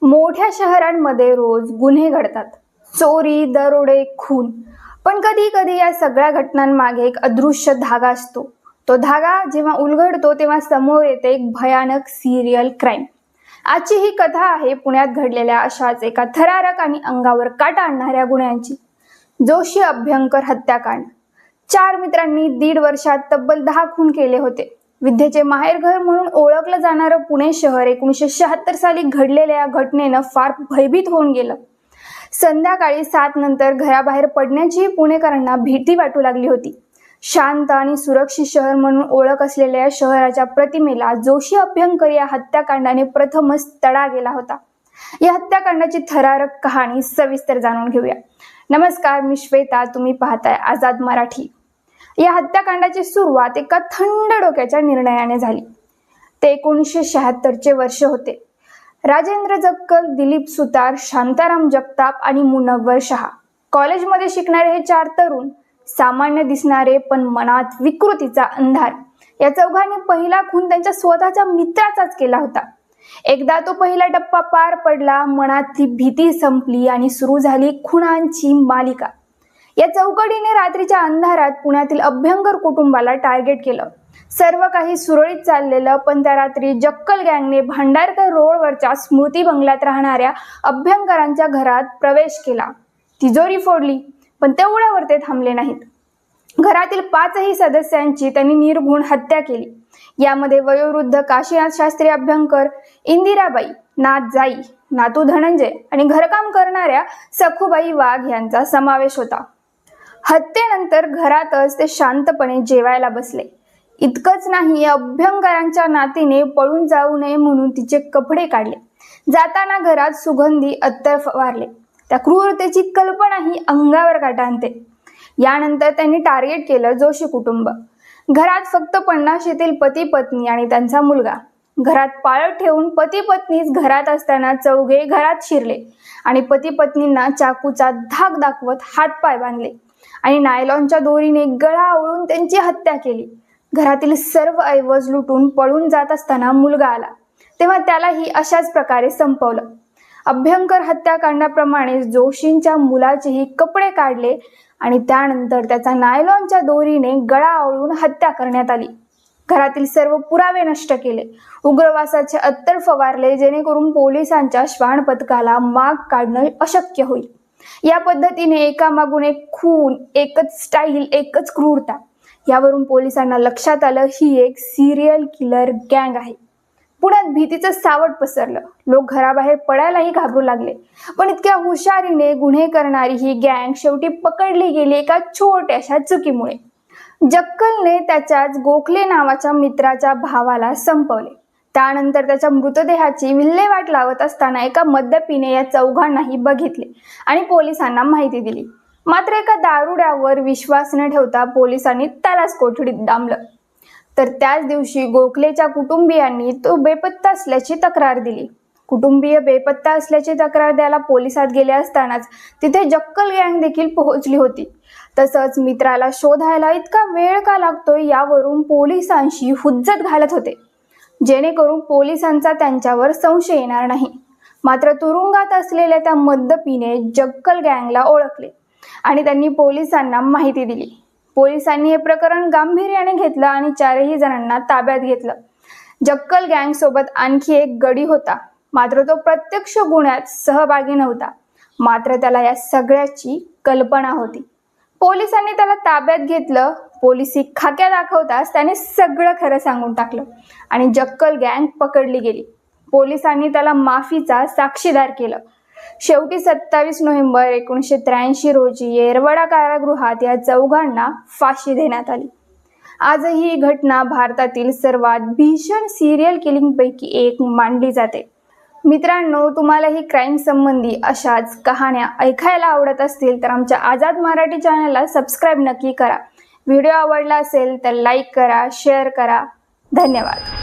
मोठ्या शहरांमध्ये रोज गुन्हे घडतात, चोरी, दरोडे, खून. पण कधी कधी या सगळ्या घटनांमागे एक अदृश्य धागा असतो. तो धागा जेव्हा उलगडतो तेव्हा समोर येते एक भयानक सिरियल क्राईम. आजची ही कथा आहे पुण्यात घडलेल्या अशाच एका थरारक आणि अंगावर काटा आणणाऱ्या गुन्ह्यांची. जोशी अभ्यंकर हत्याकांड. 4 मित्रांनी 1.5 वर्षात तब्बल 10 खून केले होते. विद्येचे माहेरघर म्हणून ओळखलं जाणारं पुणे शहर 1976 साली घडलेल्या या घटनेनं फार भयभीत होऊन गेलं. संध्याकाळी 7 नंतर घराबाहेर पडण्याची पुणेकरांना भीती वाटू लागली होती. शांत आणि सुरक्षित शहर म्हणून ओळख असलेल्या या शहराच्या प्रतिमेला जोशी अभ्यंकर या हत्याकांडाने प्रथमच तडा गेला होता. या हत्याकांडाची थरारक कहाणी सविस्तर जाणून घेऊया. नमस्कार, मी श्वेता. तुम्ही पाहताय आझाद मराठी. या हत्याकांडाची सुरुवात एका थंड डोक्याच्या निर्णयाने झाली. ते 1976 वर्ष होते. राजेंद्र जक्कल, दिलीप सुतार, शांताराम जगताप आणि मुनव्वर शहा कॉलेजमध्ये शिकणारे हे 4 तरुण, सामान्य दिसणारे पण मनात विकृतीचा अंधार. या चौघांनी पहिला खून त्यांच्या स्वतःच्या मित्राचाच केला होता. एकदा तो पहिला टप्पा पार पडला, मनातली भीती संपली आणि सुरू झाली खुनांची मालिका. या चौकडीने रात्रीच्या अंधारात पुण्यातील अभ्यंकर कुटुंबाला टार्गेट केलं. सर्व काही सुरळीत चाललेलं, पण त्या रात्री जक्कल गँगने भांडारकर रोडवरच्या स्मृती बंगल्यात राहणाऱ्या अभ्यंकरांच्या घरात प्रवेश केला. तिजोरी फोडली, पण तेवढ्यावर ते थांबले नाहीत. घरातील 5ही सदस्यांची त्यांनी निर्घृण हत्या केली. यामध्ये वयोवृद्ध काशीनाथ शास्त्री अभ्यंकर, इंदिराबाई, नाथ जाई, नातू धनंजय आणि घरकाम करणाऱ्या सखूबाई वाघ यांचा समावेश होता. हत्येनंतर घरातच ते शांतपणे जेवायला बसले. इतकंच नाही, अभ्यंकरांच्या नातीने पळून जाऊ नये म्हणून तिचे कपडे काढले. जाताना घरात सुगंधी अत्तर फवारले. त्या क्रूरतेची कल्पनाही अंगावर काटा आणते. यानंतर त्यांनी टार्गेट केलं जोशी कुटुंब. घरात फक्त 50 येथील पती पत्नी आणि त्यांचा मुलगा. घरात पाळत ठेवून पती पत्नीच घरात असताना चौघे घरात शिरले आणि पती पत्नींना चाकूचा धाक दाखवत हातपाय बांधले आणि नायलॉनच्या दोरीने गळा आवळून त्यांची हत्या केली. घरातील सर्व ऐवज लुटून पळून जात असताना मुलगा आला, तेव्हा त्यालाही अशाच प्रकारे संपवलं. अभ्यंकर हत्याकांडाप्रमाणे जोशींच्या मुलाचेही कपडे काढले आणि त्यानंतर त्याचा नायलॉनच्या दोरीने गळा आवळून हत्या करण्यात आली. घरातील सर्व पुरावे नष्ट केले. उग्रवासाचे अत्तर फवारले, जेणेकरून पोलिसांच्या श्वान पथकाला माग काढणं अशक्य होईल. या पद्धतीने एकामागून एक खून, एकच स्टाईल, एकच क्रूरता. यावरून पोलिसांना लक्षात आलं ही एक सिरियल किलर गँग आहे. पुण्यात भीतीचं सावट पसरलं. लोक घराबाहेर पडायलाही घाबरू लागले. पण इतक्या हुशारीने गुन्हे करणारी ही गँग शेवटी पकडली गेली एका छोट्याशा चुकीमुळे. जक्कलने त्याच्याच गोखले नावाच्या मित्राच्या भावाला संपवले. त्यानंतर त्याच्या मृतदेहाची विल्हेवाट लावत असताना एका मद्यपीने या चौघांनाही बघितले आणि पोलिसांना माहिती दिली. मात्र एका दारुड्यावर विश्वास न ठेवता पोलिसांनी त्यालाच कोठडीत डांबलं. तर त्याच दिवशी गोखलेच्या कुटुंबियांनी तो बेपत्ता असल्याची तक्रार दिली. कुटुंबीय बेपत्ता असल्याची तक्रार द्यायला पोलिसात गेले असतानाच तिथे जक्कल गँग देखील पोहोचली होती. तसंच मित्राला शोधायला इतका वेळ का लागतोय यावरून पोलिसांशी हुज्जत घालत होते, जेणेकरून पोलिसांचा त्यांच्यावर संशय येणार नाही. मात्र तुरुंगात असलेल्या त्या मद्यपीने जक्कल गँगला ओळखले आणि त्यांनी पोलिसांना माहिती दिली. पोलिसांनी हे प्रकरण गांभीर्याने घेतलं आणि 4ही जणांना ताब्यात घेतलं. जक्कल गँग सोबत आणखी एक गडी होता, मात्र तो प्रत्यक्ष गुन्ह्यात सहभागी नव्हता. मात्र त्याला या सगळ्याची कल्पना होती. पोलिसांनी त्याला ताब्यात घेतलं. पोलिसी खाक्या दाखवताच त्याने सगळं खरं सांगून टाकलं आणि जक्कल गँग पकडली गेली. पोलिसांनी त्याला माफीचा साक्षीदार केलं. शेवटी 27 नोव्हेंबर 1983 रोजी येरवडा कारागृहात या चौघांना फाशी देण्यात आली. आजही ही घटना भारतातील सर्वात भीषण सिरियल किलिंगपैकी एक मानली जाते. मित्रांनो, तुम्हाला ही क्राईम संबंधी अशाच कहाण्या ऐकायला आवडत असतील तर आमच्या आझाद मराठी चॅनलला सबस्क्राईब नक्की करा. व्हिडिओ आवडला असेल तर लाईक करा, शेअर करा. धन्यवाद.